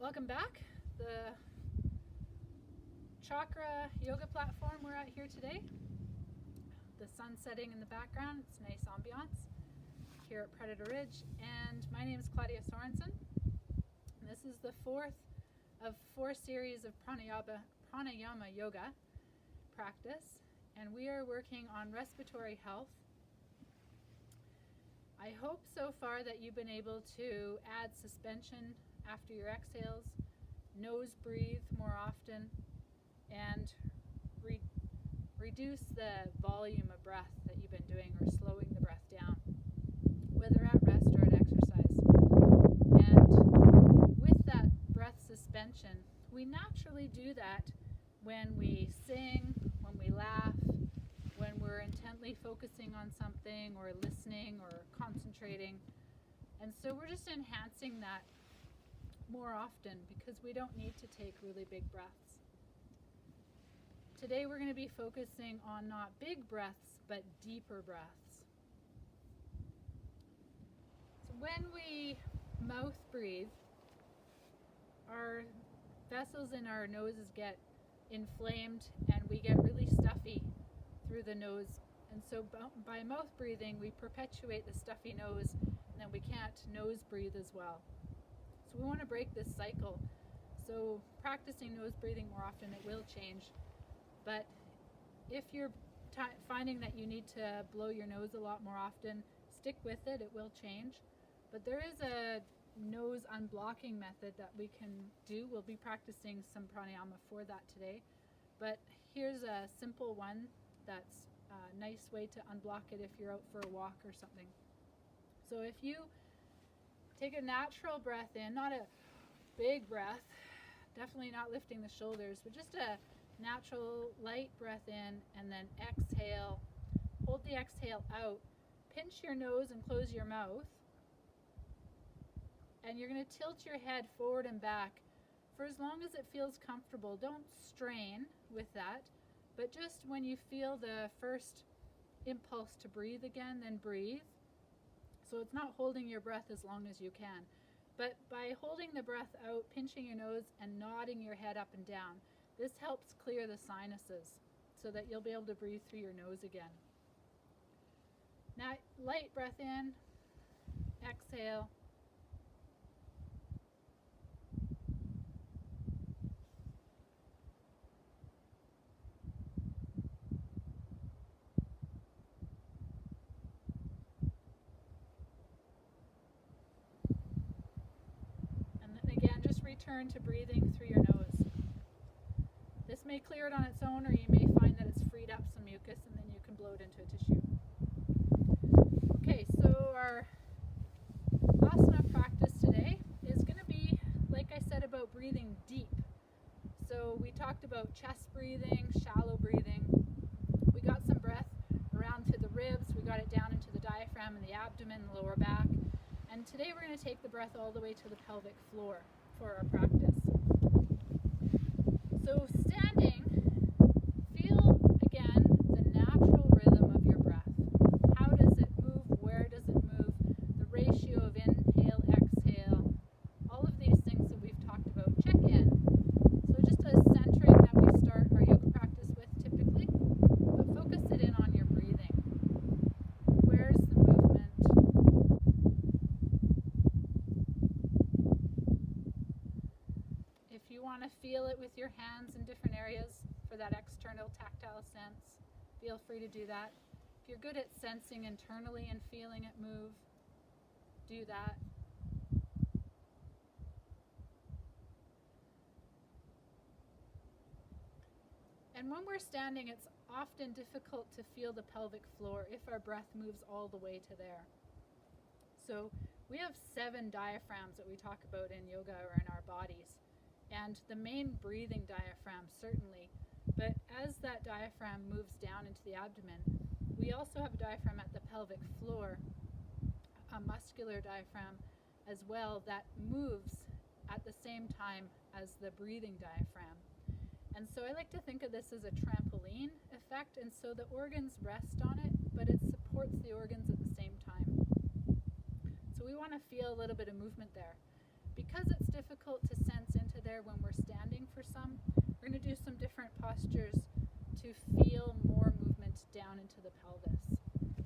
Welcome back. The chakra yoga platform we're at here today. The sun setting in the background. It's nice ambiance here at Predator Ridge. And my name is Claudia Sorensen. And this is the fourth of 4 series of Pranayama yoga practice. And we are working on respiratory health. I hope so far that you've been able to add suspension after your exhales, nose breathe more often, and reduce the volume of breath that you've been doing, or slowing the breath down, whether at rest or at exercise. And with that breath suspension, we naturally do that when we sing, when we laugh, when we're intently focusing on something or listening or concentrating. And so we're just enhancing that more often because we don't need to take really big breaths. Today we're going to be focusing on not big breaths, but deeper breaths. So when we mouth breathe, our vessels in our noses get inflamed and we get really stuffy through the nose. And so by mouth breathing, we perpetuate the stuffy nose, and then we can't nose breathe as well. So we want to break this cycle. So practicing nose breathing more often, it will change. But if you're finding that you need to blow your nose a lot more often, stick with it, it will change. But there is a nose unblocking method that we can do. We'll be practicing some pranayama for that today. But here's a simple one that's a nice way to unblock it if you're out for a walk or something. So if you take a natural breath in, not a big breath, definitely not lifting the shoulders, but just a natural light breath in, and then exhale. Hold the exhale out. Pinch your nose and close your mouth. And you're going to tilt your head forward and back for as long as it feels comfortable. Don't strain with that, but just when you feel the first impulse to breathe again, then breathe. So it's not holding your breath as long as you can. But by holding the breath out, pinching your nose, and nodding your head up and down, this helps clear the sinuses so that you'll be able to breathe through your nose again. Now, light breath in, exhale. Return to breathing through your nose. This may clear it on its own, or you may find that it's freed up some mucus, and then you can blow it into a tissue. Okay, so our asana practice today is going to be, like I said, about breathing deep. So we talked about chest breathing, shallow breathing. We got some breath around to the ribs. We got it down into the diaphragm and the abdomen, the lower back. And today we're going to take the breath all the way to the pelvic floor for our practice. So standing, feel again the natural rhythm of your breath. How does it move? Where does it move? The ratio of inhale, exhale, all of these things that we've talked about. Check in. So just a centering that we start our yoga practice with typically, but focus it in on your breathing. Where's the movement? If you want to feel it with your hands in different areas for that external tactile sense, feel free to do that. If you're good at sensing internally and feeling it move, do that. And when we're standing, it's often difficult to feel the pelvic floor if our breath moves all the way to there. So we have 7 diaphragms that we talk about in yoga or in our bodies. And the main breathing diaphragm, certainly. But as that diaphragm moves down into the abdomen, we also have a diaphragm at the pelvic floor, a muscular diaphragm as well, that moves at the same time as the breathing diaphragm. And so I like to think of this as a trampoline effect, and so the organs rest on it, but it supports the organs at the same time. So we want to feel a little bit of movement there. Because it's difficult to sense there when we're standing for some. We're going to do some different postures to feel more movement down into the pelvis.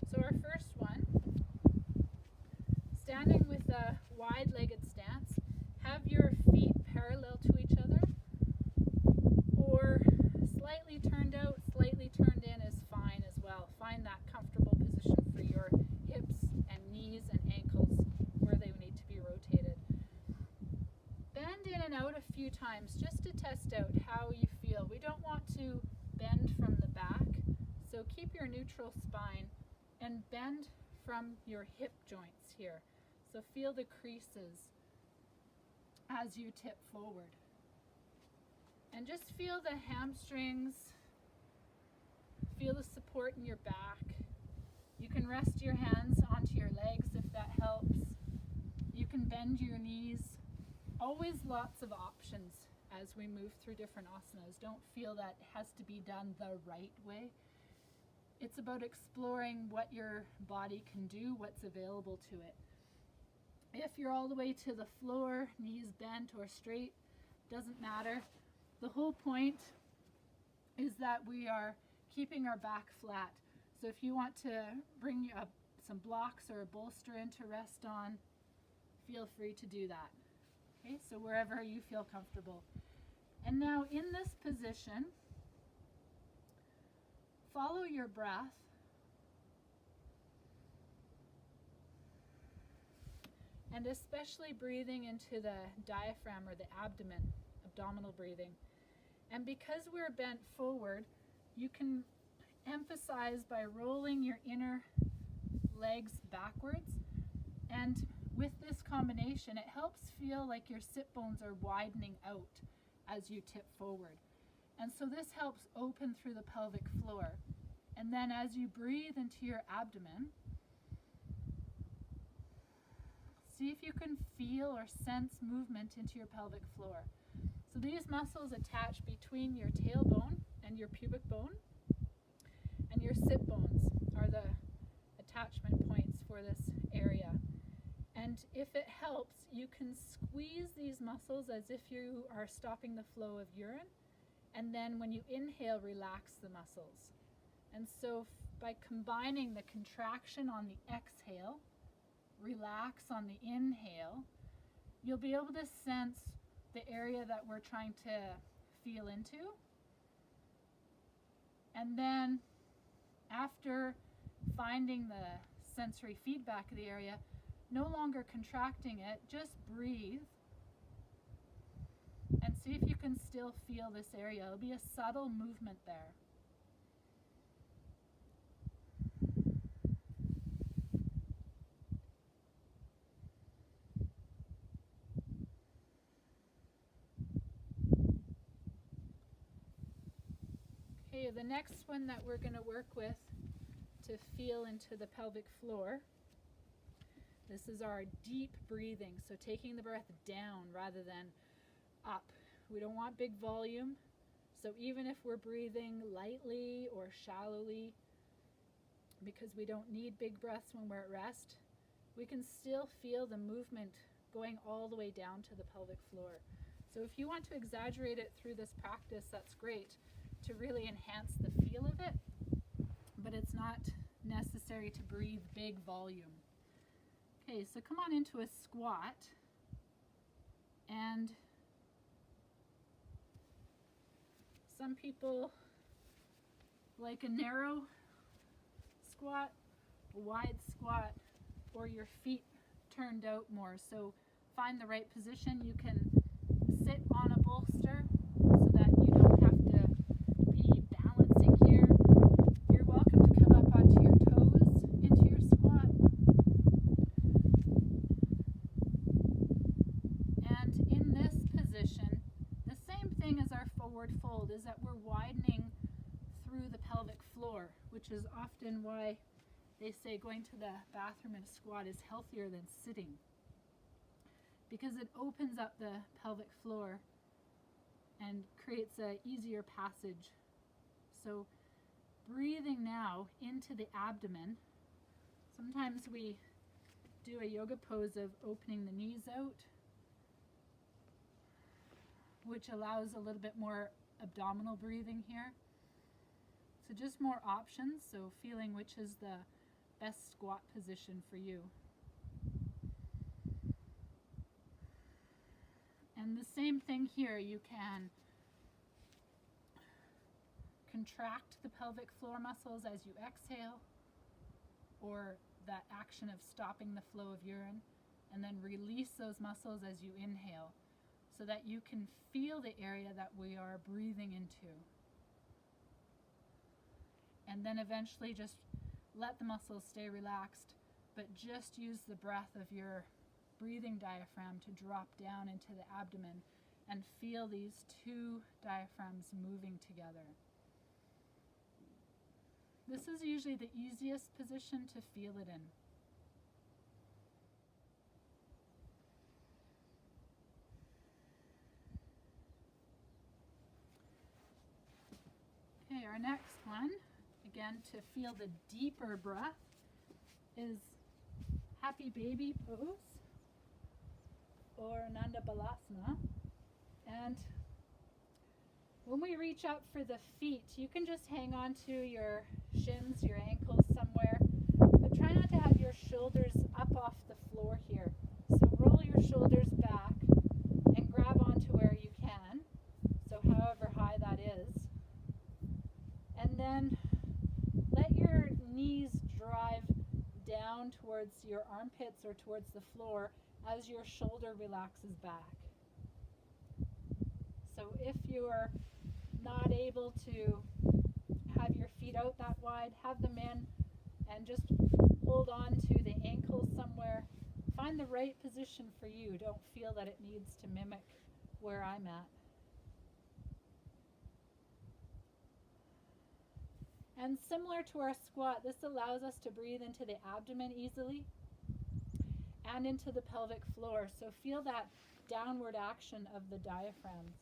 So our first one, standing with a wide-legged stance, have your feet parallel to each other, or slightly turned out, slightly turned in is fine as well. Find that comfortable position for your hips and knees and ankles where they need to be rotated. Bend in and out a few times just to test out how you feel. We don't want to bend from the back, so keep your neutral spine and bend from your hip joints here. So feel the creases as you tip forward. And just feel the hamstrings, feel the support in your back. You can rest your hands onto your legs if that helps. You can bend your knees. Always lots of options as we move through different asanas. Don't feel that it has to be done the right way. It's about exploring what your body can do, what's available to it. If you're all the way to the floor, knees bent or straight, doesn't matter. The whole point is that we are keeping our back flat. So if you want to bring up some blocks or a bolster in to rest on, feel free to do that. Okay, so wherever you feel comfortable. And now in this position, follow your breath. And especially breathing into the diaphragm or the abdomen, abdominal breathing. And because we're bent forward, you can emphasize by rolling your inner legs backwards. And with this combination, it helps feel like your sit bones are widening out as you tip forward. And so this helps open through the pelvic floor. And then as you breathe into your abdomen, see if you can feel or sense movement into your pelvic floor. So these muscles attach between your tailbone and your pubic bone, and your sit bones are the attachment points for this area. And if it helps, you can squeeze these muscles as if you are stopping the flow of urine, and then when you inhale, relax the muscles. And so by combining the contraction on the exhale, relax on the inhale, you'll be able to sense the area that we're trying to feel into. And then after finding the sensory feedback of the area, no longer contracting it, just breathe and see if you can still feel this area. It'll be a subtle movement there. Okay, the next one that we're going to work with to feel into the pelvic floor, this is our deep breathing, so taking the breath down rather than up. We don't want big volume, so even if we're breathing lightly or shallowly, because we don't need big breaths when we're at rest, we can still feel the movement going all the way down to the pelvic floor. So if you want to exaggerate it through this practice, that's great, to really enhance the feel of it, but it's not necessary to breathe big volume. Okay, so come on into a squat, and some people like a narrow squat, a wide squat, or your feet turned out more. So find the right position. You can sit on a bolster so that you don't have to be balancing here. You're welcome to come up onto your toes into your squat. And in this position, the same thing as our forward fold is that we're widening through the pelvic floor, which is often why they say going to the bathroom in a squat is healthier than sitting, because it opens up the pelvic floor and creates an easier passage. So breathing now into the abdomen. Sometimes we do a yoga pose of opening the knees out. which allows a little bit more abdominal breathing here. So just more options, so feeling which is the best squat position for you. And the same thing here, you can contract the pelvic floor muscles as you exhale, or that action of stopping the flow of urine, and then release those muscles as you inhale, so that you can feel the area that we are breathing into. And then eventually just let the muscles stay relaxed, but just use the breath of your breathing diaphragm to drop down into the abdomen and feel these two diaphragms moving together. This is usually the easiest position to feel it in. Okay, our next one, again to feel the deeper breath, is Happy Baby Pose, or Nanda Balasana. And when we reach up for the feet, you can just hang on to your shins, your ankles somewhere, but try not to have your shoulders up off the floor here. So roll your shoulders back and grab onto where you can, so however high that is. And then let your knees drive down towards your armpits or towards the floor as your shoulder relaxes back. So if you're not able to have your feet out that wide, have them in and just hold on to the ankles somewhere. Find the right position for you. Don't feel that it needs to mimic where I'm at. And similar to our squat, this allows us to breathe into the abdomen easily and into the pelvic floor. So feel that downward action of the diaphragms.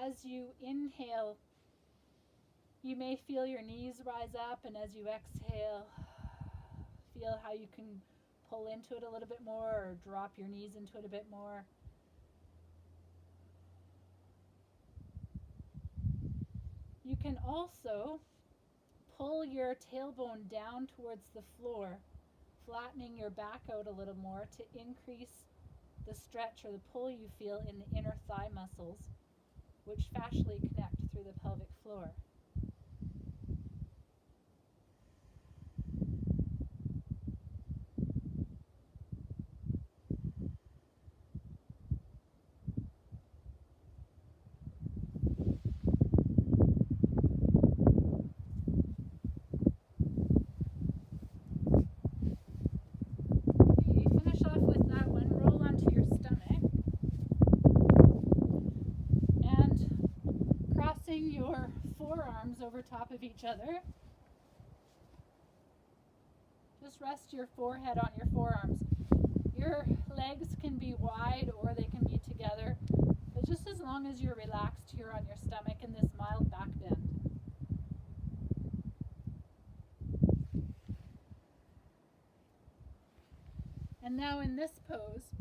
As you inhale, you may feel your knees rise up, and as you exhale, feel how you can pull into it a little bit more or drop your knees into it a bit more. You can also pull your tailbone down towards the floor, flattening your back out a little more to increase the stretch or the pull you feel in the inner thigh muscles, which fascially connect through the pelvic floor. Your forearms over top of each other. Just rest your forehead on your forearms. Your legs can be wide or they can be together, but just as long as you're relaxed here on your stomach in this mild back bend. And now in this pose,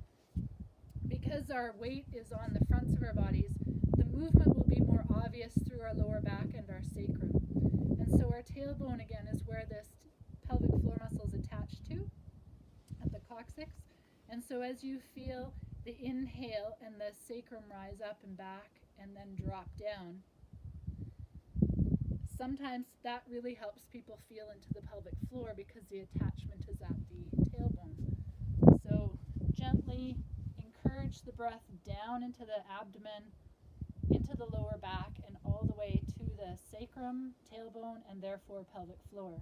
because our weight is on the fronts of our bodies, the movement will be more obvious through our lower back and our sacrum. And so our tailbone again is where this pelvic floor muscle is attached to at the coccyx. And so as you feel the inhale and the sacrum rise up and back and then drop down, sometimes that really helps people feel into the pelvic floor because the attachment is at the tailbone. So gently encourage the breath down into the abdomen, into the lower back, and all the way to the sacrum, tailbone, and therefore pelvic floor.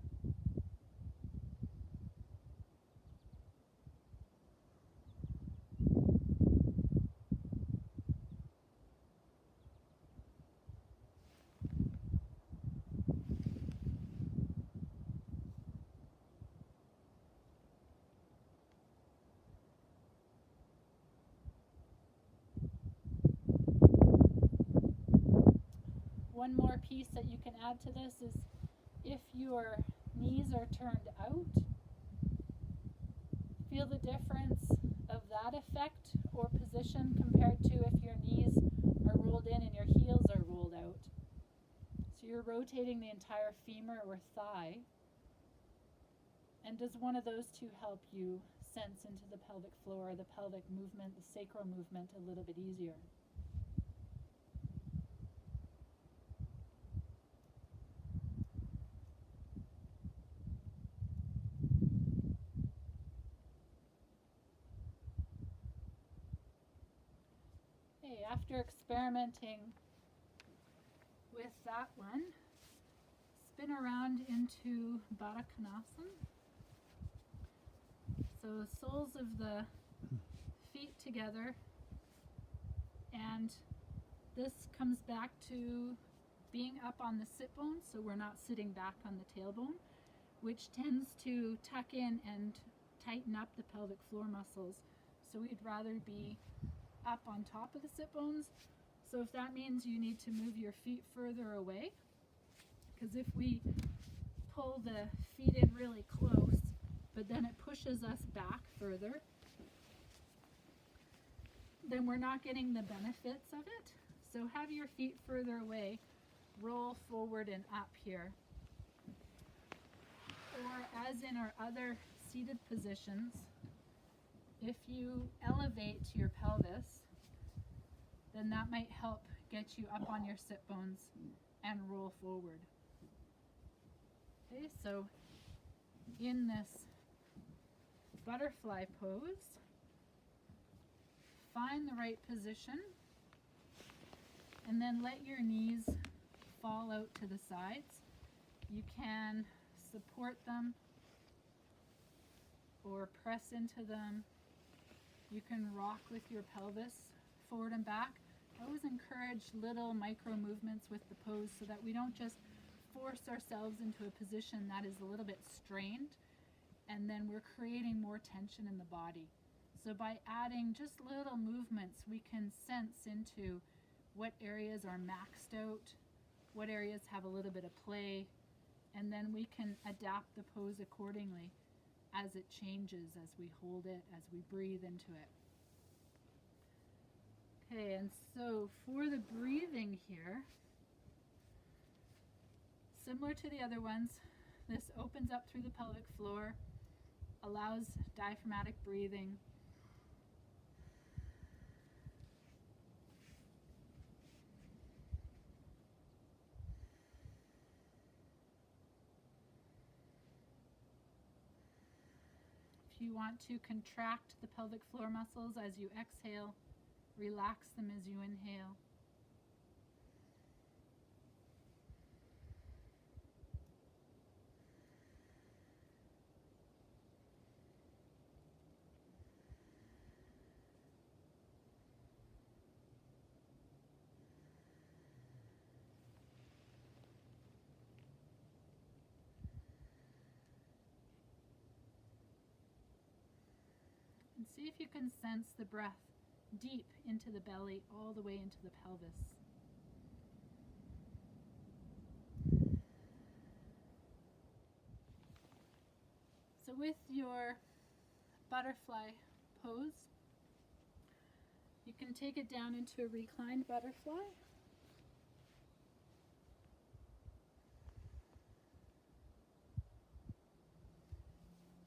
one more piece that you can add to this is if your knees are turned out, feel the difference of that effect or position compared to if your knees are rolled in and your heels are rolled out. So you're rotating the entire femur or thigh. And does one of those two help you sense into the pelvic floor, the pelvic movement, the sacral movement a little bit easier? Okay, after experimenting with that one, spin around into Baddha Konasana. So soles of the feet together, and this comes back to being up on the sit bone, so we're not sitting back on the tailbone, which tends to tuck in and tighten up the pelvic floor muscles. So we'd rather be up on top of the sit bones. So if that means you need to move your feet further away, because if we pull the feet in really close, but then it pushes us back further, then we're not getting the benefits of it. So have your feet further away, roll forward and up here. Or as in our other seated positions, if you elevate your pelvis, then that might help get you up on your sit bones and roll forward. Okay, so in this butterfly pose, find the right position and then let your knees fall out to the sides. You can support them or press into them. You can rock with your pelvis forward and back. I always encourage little micro movements with the pose so that we don't just force ourselves into a position that is a little bit strained, and then we're creating more tension in the body. So by adding just little movements, we can sense into what areas are maxed out, what areas have a little bit of play, and then we can adapt the pose accordingly as it changes, as we hold it, as we breathe into it. Okay, and so for the breathing here, similar to the other ones, this opens up through the pelvic floor, allows diaphragmatic breathing. If you want to contract the pelvic floor muscles as you exhale, relax them as you inhale. And see if you can sense the breath deep into the belly, all the way into the pelvis. So with your butterfly pose, you can take it down into a reclined butterfly.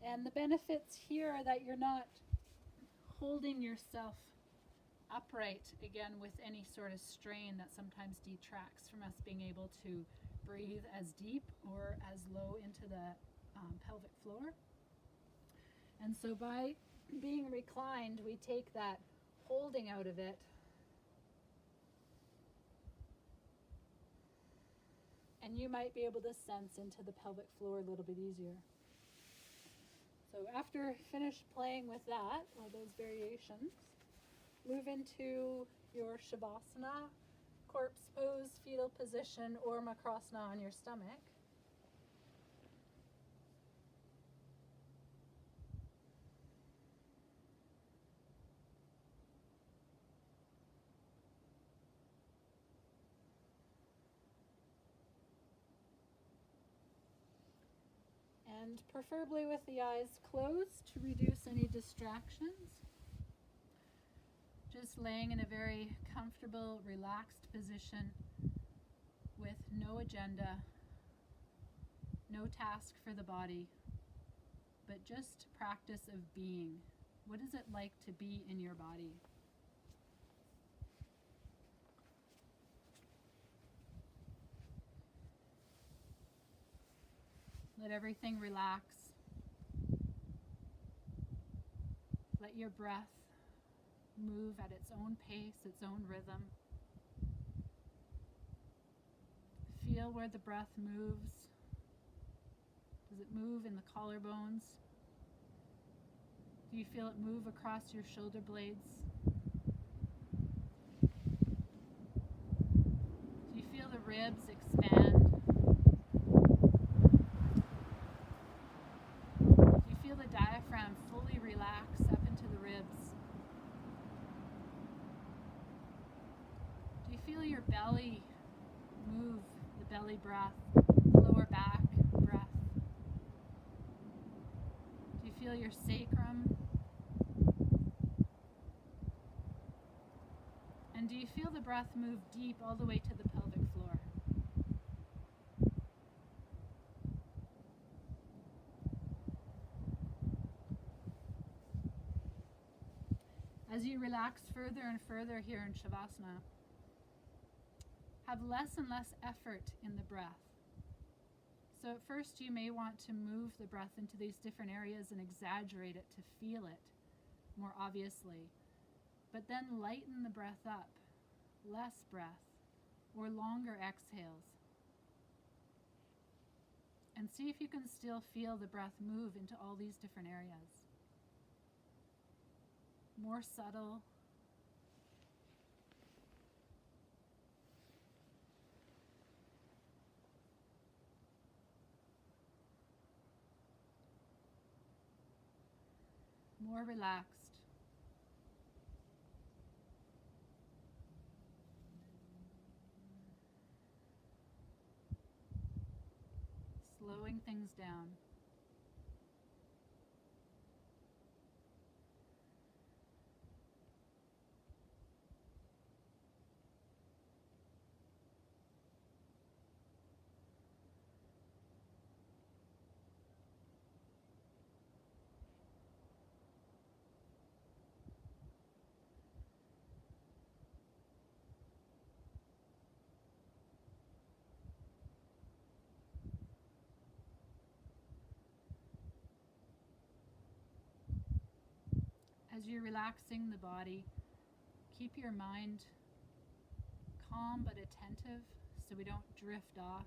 And the benefits here are that you're not holding yourself upright, again, with any sort of strain that sometimes detracts from us being able to breathe as deep or as low into the pelvic floor. And so by being reclined, we take that holding out of it, and you might be able to sense into the pelvic floor a little bit easier. So after finish playing with that, or those variations, move into your Shavasana, corpse pose, fetal position, or Makrasana on your stomach. And preferably with the eyes closed to reduce any distractions. Just laying in a very comfortable, relaxed position with no agenda, no task for the body, but just practice of being. What is it like to be in your body? Let everything relax. Let your breath move at its own pace, its own rhythm. Feel where the breath moves. Does it move in the collarbones? Do you feel it move across your shoulder blades? Do you feel the ribs expand? Do you feel the diaphragm fully relax up into the ribs? Do you feel your belly move, the belly breath, the lower back breath? Do you feel your sacrum? And do you feel the breath move deep all the way to the pelvic floor? As you relax further and further here in Shavasana, have less and less effort in the breath. So at first you may want to move the breath into these different areas and exaggerate it to feel it more obviously. But then lighten the breath up, less breath, or longer exhales. And see if you can still feel the breath move into all these different areas. More subtle. More relaxed. Slowing things down. As you're relaxing the body, keep your mind calm but attentive so we don't drift off,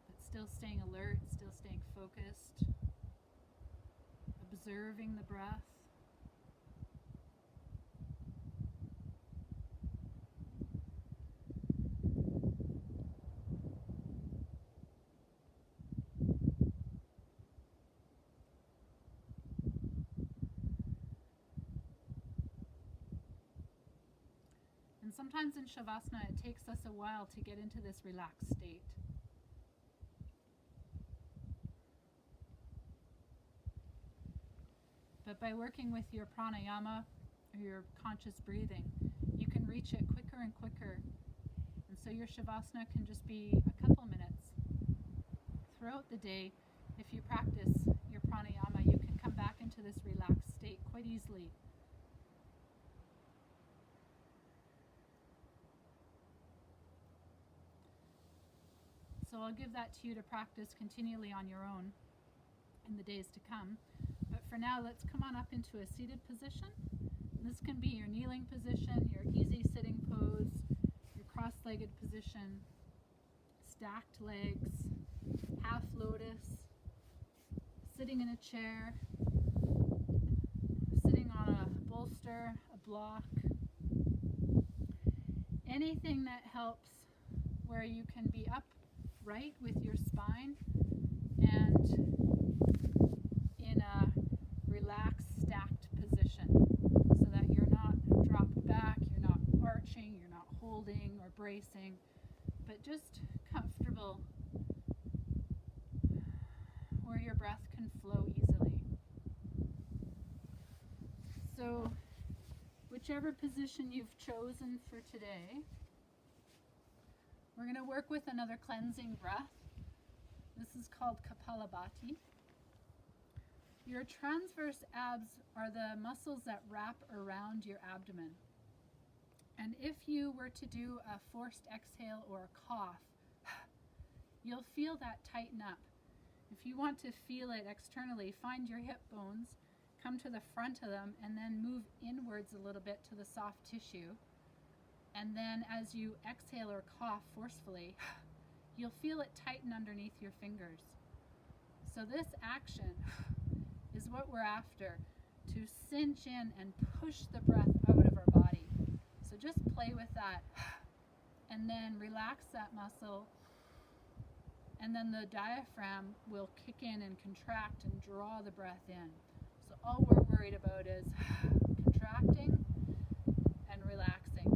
but still staying alert, still staying focused, observing the breath. And sometimes in Shavasana, it takes us a while to get into this relaxed state. But by working with your pranayama, or your conscious breathing, you can reach it quicker and quicker. And so your Shavasana can just be a couple minutes. Throughout the day, if you practice your pranayama, you can come back into this relaxed state quite easily. So I'll give that to you to practice continually on your own in the days to come. But for now, let's come on up into a seated position. This can be your kneeling position, your easy sitting pose, your cross-legged position, stacked legs, half lotus, sitting in a chair, sitting on a bolster, a block. Anything that helps where you can be upright with your spine and in a relaxed, stacked position so that you're not dropped back, you're not arching, you're not holding or bracing, but just comfortable where your breath can flow easily. So, whichever position you've chosen for today, we're going to work with another cleansing breath. This is called Kapalabhati. Your transverse abs are the muscles that wrap around your abdomen. And if you were to do a forced exhale or a cough, you'll feel that tighten up. If you want to feel it externally, find your hip bones, come to the front of them, and then move inwards a little bit to the soft tissue. And then as you exhale or cough forcefully, you'll feel it tighten underneath your fingers. So this action is what we're after, to cinch in and push the breath out of our body. So just play with that and then relax that muscle, and then the diaphragm will kick in and contract and draw the breath in. So all we're worried about is contracting and relaxing.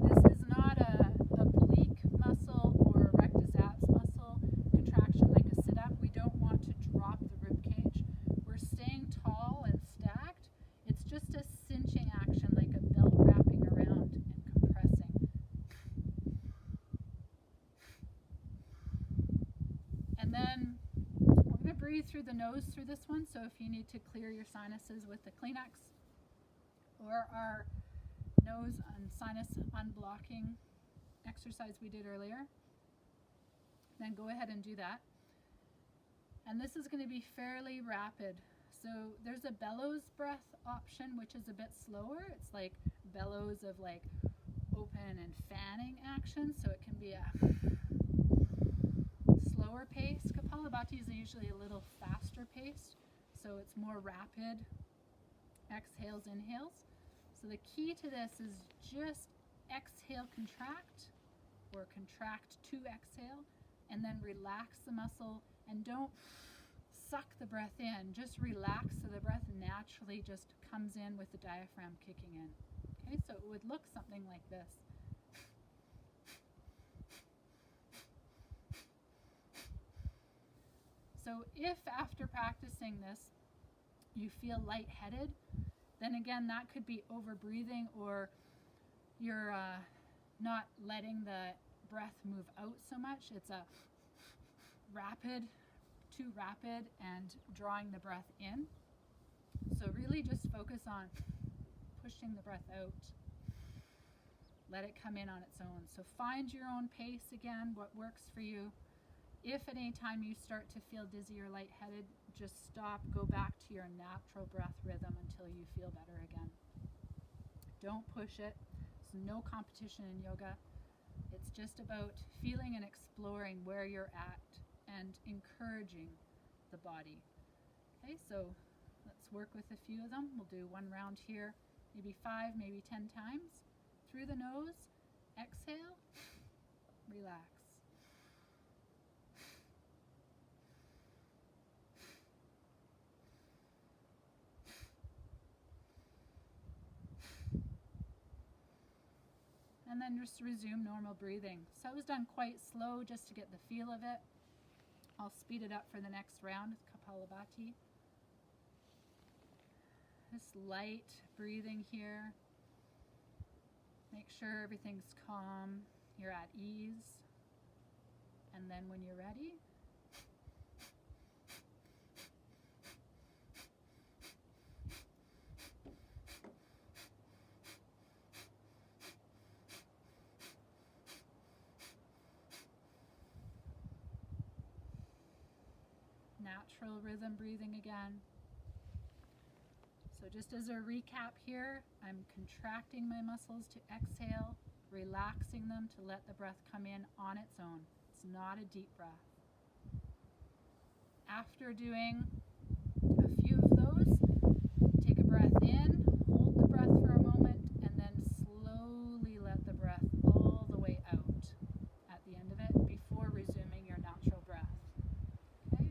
This is not a oblique muscle or a rectus abs muscle contraction like a sit-up. We don't want to drop the rib cage. We're staying tall and stacked. It's just a cinching action, like a belt wrapping around and compressing. And then we're going to breathe through the nose through this one, so if you need to clear your sinuses with the Kleenex or our nose and sinus unblocking exercise we did earlier, then go ahead and do that. And this is going to be fairly rapid. So there's a bellows breath option, which is a bit slower. It's like bellows of like open and fanning action, so it can be a slower pace. Kapalabhati is usually a little faster paced, so it's more rapid exhales, inhales. So the key to this is just exhale, contract, or contract to exhale, and then relax the muscle, and don't suck the breath in. Just relax so the breath naturally just comes in with the diaphragm kicking in. Okay, so it would look something like this. So if after practicing this you feel lightheaded, then again that could be over breathing, or you're not letting the breath move out so much. It's a rapid, too rapid, and drawing the breath in. So really just focus on pushing the breath out. Let it come in on its own. So find your own pace again, what works for you. If at any time you start to feel dizzy or lightheaded, just stop, go back to your natural breath rhythm until you feel better again. Don't push it. There's no competition in yoga. It's just about feeling and exploring where you're at and encouraging the body. Okay, so let's work with a few of them. We'll do one round here, maybe 5, maybe 10 times. Through the nose, exhale, relax. And then just resume normal breathing. So it was done quite slow just to get the feel of it. I'll speed it up for the next round with Kapalabhati. Just light breathing here. Make sure everything's calm, you're at ease. And then when you're ready, natural rhythm breathing again. So just as a recap here, I'm contracting my muscles to exhale, relaxing them to let the breath come in on its own. It's not a deep breath. After doing a few of those, take a breath in, hold the breath for a moment, and then slowly let the breath all the way out at the end of it before resuming your natural breath. Okay?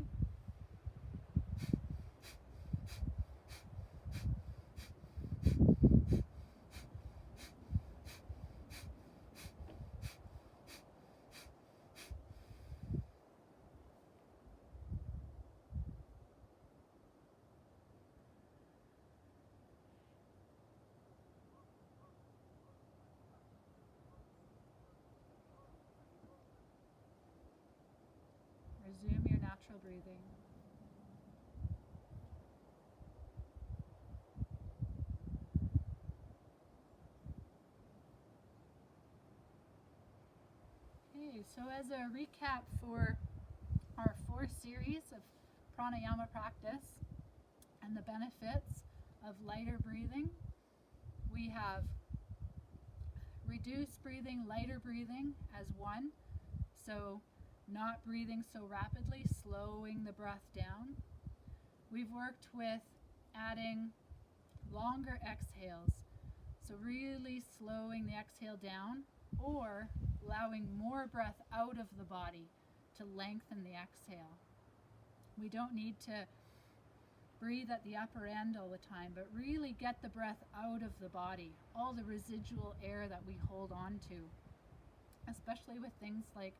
natural breathing. Okay, so as a recap for our 4 series of pranayama practice and the benefits of lighter breathing, we have reduced breathing, lighter breathing as one, so not breathing so rapidly, slowing the breath down. We've worked with adding longer exhales, so really slowing the exhale down or allowing more breath out of the body to lengthen the exhale. We don't need to breathe at the upper end all the time, but really get the breath out of the body, all the residual air that we hold on to, especially with things like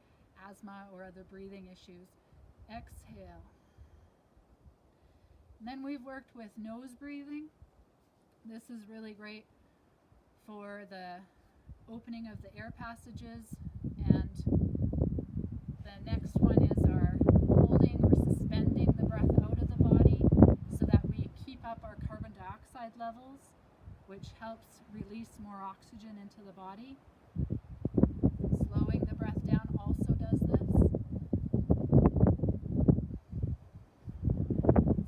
asthma or other breathing issues. Exhale. And then we've worked with nose breathing. This is really great for the opening of the air passages, and the next one is our holding or suspending the breath out of the body so that we keep up our carbon dioxide levels, which helps release more oxygen into the body. Slowing the breath down also does this.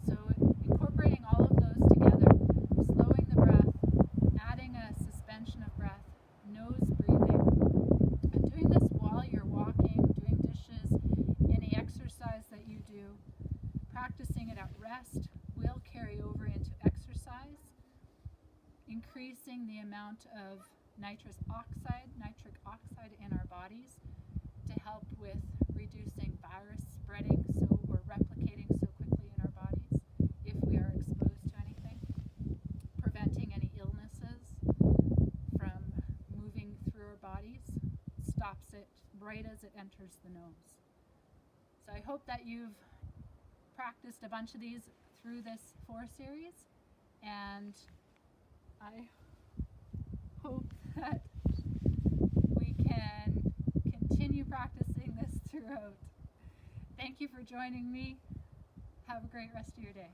So incorporating all of those together, slowing the breath, adding a suspension of breath, nose breathing, and doing this while you're walking, doing dishes, any exercise that you do, practicing it at rest will carry over into exercise, increasing the amount of nitric oxide in our bodies to help with reducing virus spreading or replicating so quickly in our bodies if we are exposed to anything, preventing any illnesses from moving through our bodies, stops it right as it enters the nose. So I hope that you've practiced a bunch of these through this 4 series, and I hope that we can continue practicing this throughout. Thank you for joining me. Have a great rest of your day.